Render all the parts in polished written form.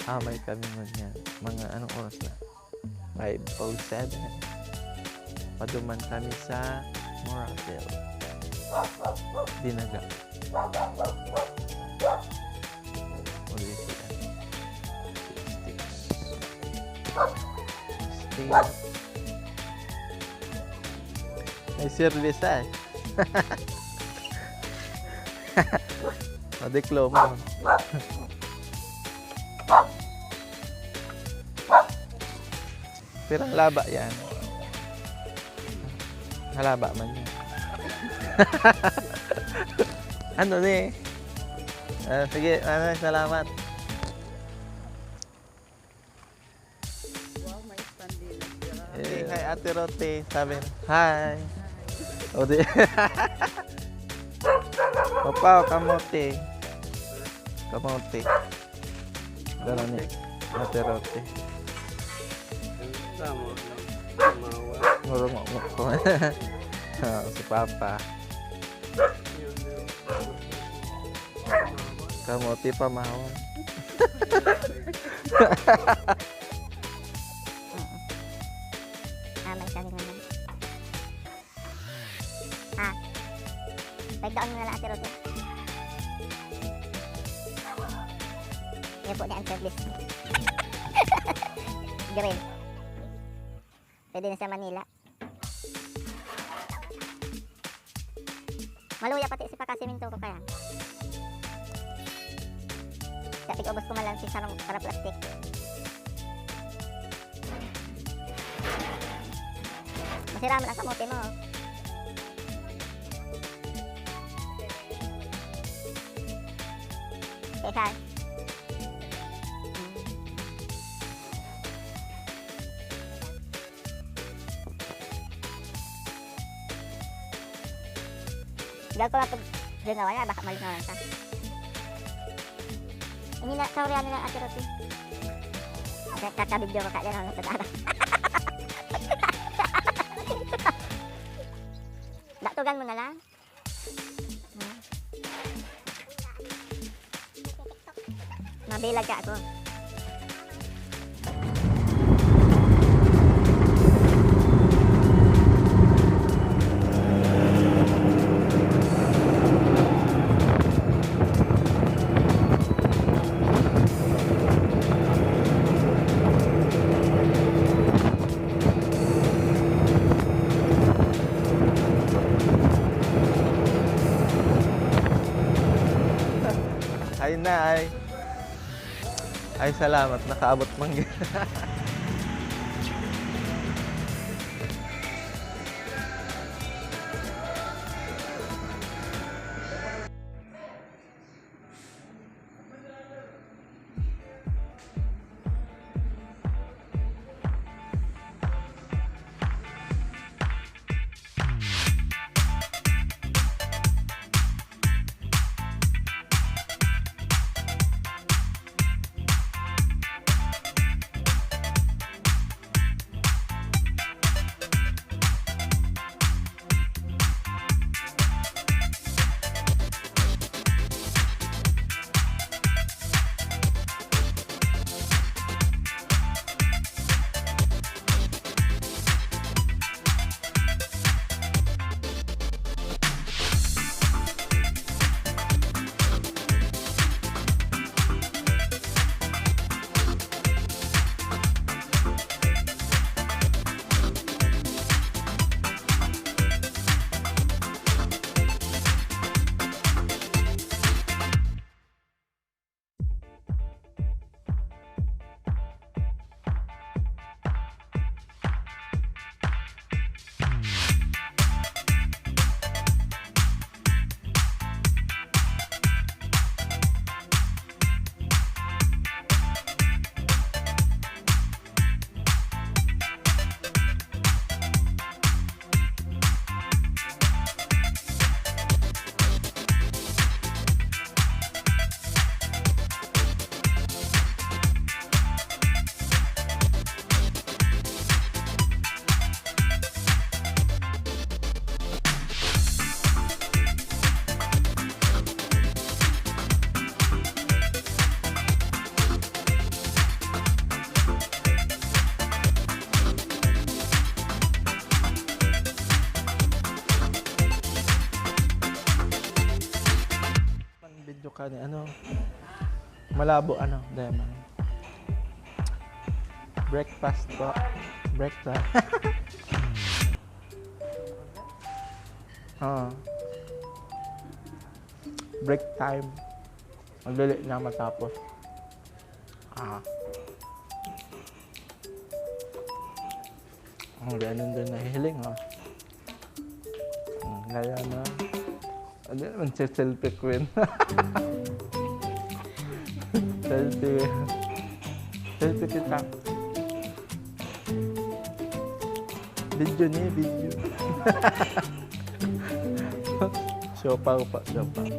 May kami yan. Mga anong oras na? 5:07. Paduman kami sa Moraville. Dinaga. What do you see that? Sticks. May service eh. Madeklo mo. Pero halaba yan. Halaba man yan. Ano ni? Sige, salamat. Wow, may standing. Hi, Ate Rote. Sabi na, hi. O di. Papaw, kamote. Kamote. Dala ni Ate Rote. Ngurong ko. Si Papa. Kamote pamahon. May kami naman. Pagdaon mo na lang, Ate Rote. Yan po na ang service. Green. Pwede na sa Manila. Maluya pati si Pakasiminto ko kaya. Kaya tig-ubos ko malang si sarang para plastic. Masira man ang kamote mo. Okay, hi. Gal ko lang pag ginawa niya, baka malingawan ka. Hindi na, sorry ano lang Ate Rote. Kakabidyo ko ka dyan, ano sa tara. Daktugan mo na lang. Mabilag ka ako. Ay na ay salamat nakaabot man. kani ano malabo ano dema. Breakfast po. Breakfast. Break time. Magdali na matapos. Ganun din nahihiling Kaya na. Ano naman si selfie queen? Selfie. Selfie kita. Video niya, video. Siopaw pa, siopaw.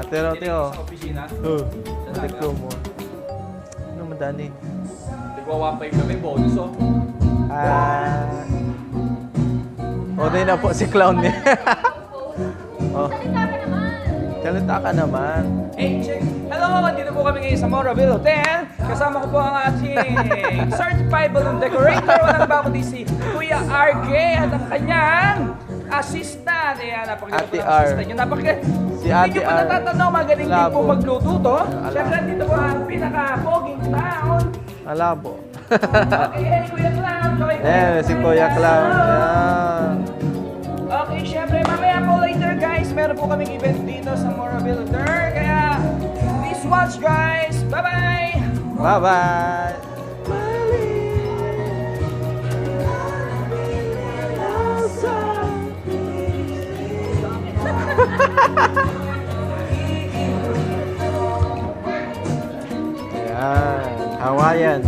Ate Rote, sa opisina. Balik ko mo. Ano madani? Nagwa-1.5 kami, bonus Di na po si clown niya. Salita ka naman. Hey, check! Hello! Andito po kami ngayon sa Moraville Hotel. Kasama ko po ang ating certified balloon decorator. Walang bago di si Kuya RK at ang kanyang assistant. Ayan, napakaganda Ate po ng R. assistant nyo. Si Ate Hindi nyo po R. natatanong, magaling din po Labo. magluto to. Alam. Siyempre, dito po ang pinaka-poging town. Malabo. Okay, hey, Kuya Clown. Si Kuya Clown. Yan. Okay, syempre, mamaya po later guys, meron po kaming event dito sa Moraville Hotel. Kaya, please watch guys. Bye-bye! Bye-bye. Ayan, Hawaiian.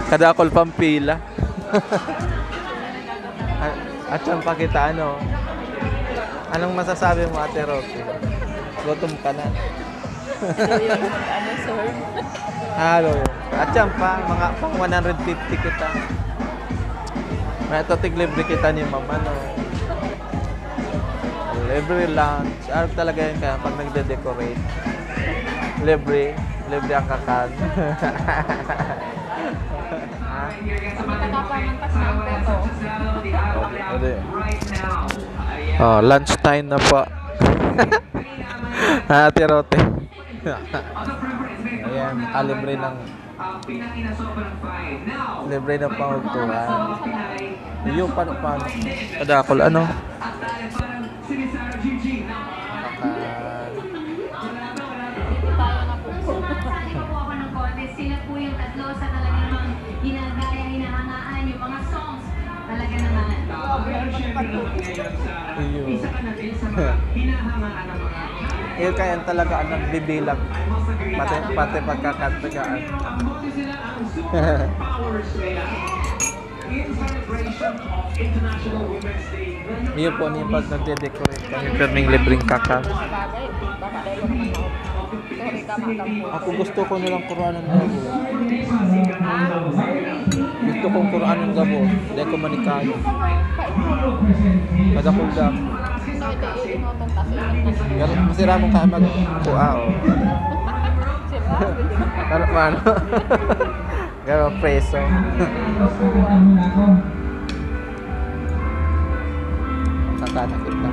Kadakol pampila. At saan pa kita, ano? Anong masasabi mo, Ate Roque? Gutom ka na. Ano, sir? Halo. At saan pa, mga pang 150 kita. May ito tiglibre kita ni Mama, no? Libre lunch. Ano talaga yun kaya pag nagde-decorate? Libre ang kakan. Pagkakapamantas ng photo. Oh, lunch time na po. Ate Rote. Ayan, libre ng pangutuhan. Yung paano. Kadakol, ano? Tayo na po. Sila po yung tatlo sa talagang ginagaya, hinahangaan yung mga songs. Talaga naman. Isa ka natin sa mga hinahangaan ng mga yun kaya talaga ang nagbibilang. Pati pagkakatagaan. Yun po niya pag nagde-decorate kami perming libreng kaka. Bagay. Baka dahil ko naman ako. Sorry ka, matampo. Ako gusto ko nilang Quran ng gabo. Gusto kong Quran ng gabo. Dahil ko manikayo. Kadakugdak. So, ito iinotong kasi. Ganun masira mong kaya mag-kuha o. Siyempre, Ano paano? Gano'ng preso. Tatanakit na.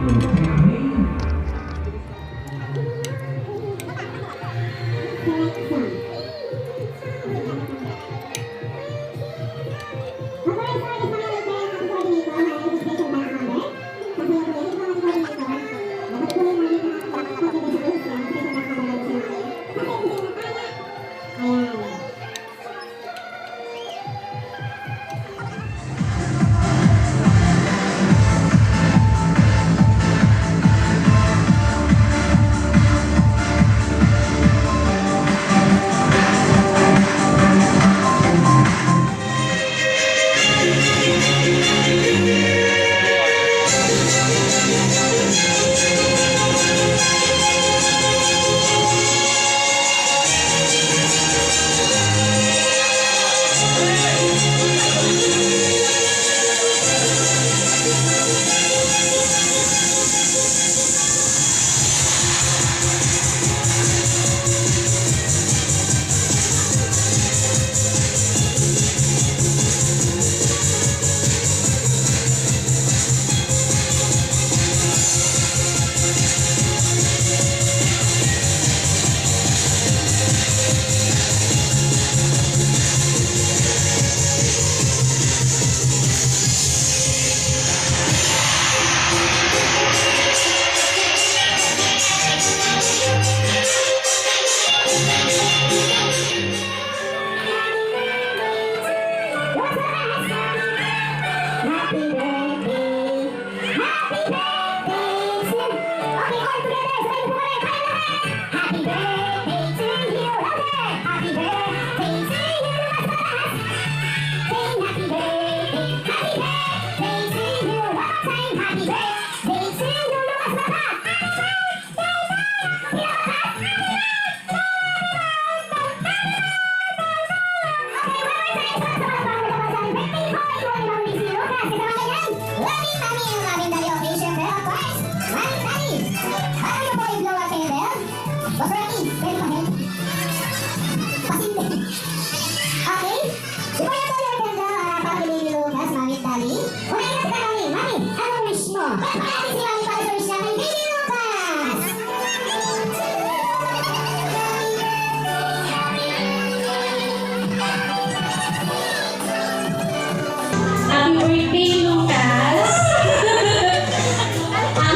Happy birthday, Lucas!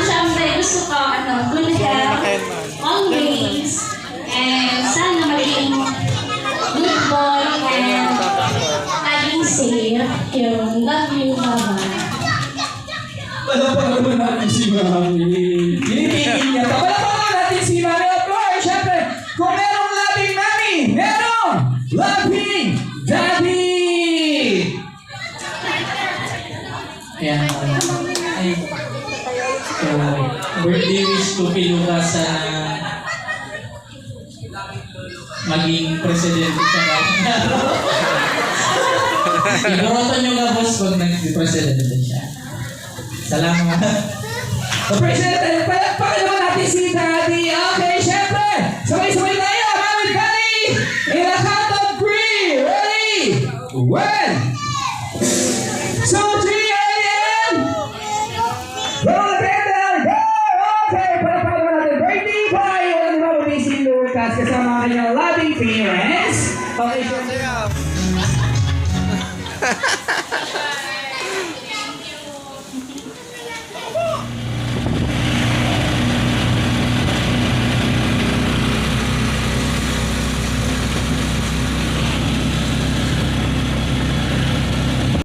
Siyempre, gusto ko, good health, always, and sana maging good boy and maging safe. Yun, love you, Mama. Palapakan naman natin si Mami. Ginigigil niya. Palapakan natin si Mami. Of course, syempre, kung merong loving Mami, merong loving Daddy! Ayan. Ay. So, birthday wish ko kay Lucas sa maging presidente sa kanya. Iboroto nyo nga boss kung nag-presidente siya. Salamat. President, palakpakan naman natin si Daddy. Okay, syempre, sabay-sabay tayo. Mami, Daddy, in a count of 3. Ready? 1, 2, 3, alien! Roll the bell, go! Okay, palakpakan naman natin. Birthday boy! Walang mabuli si Lucas kasama ang kanyang loving parents. Okay, syempre.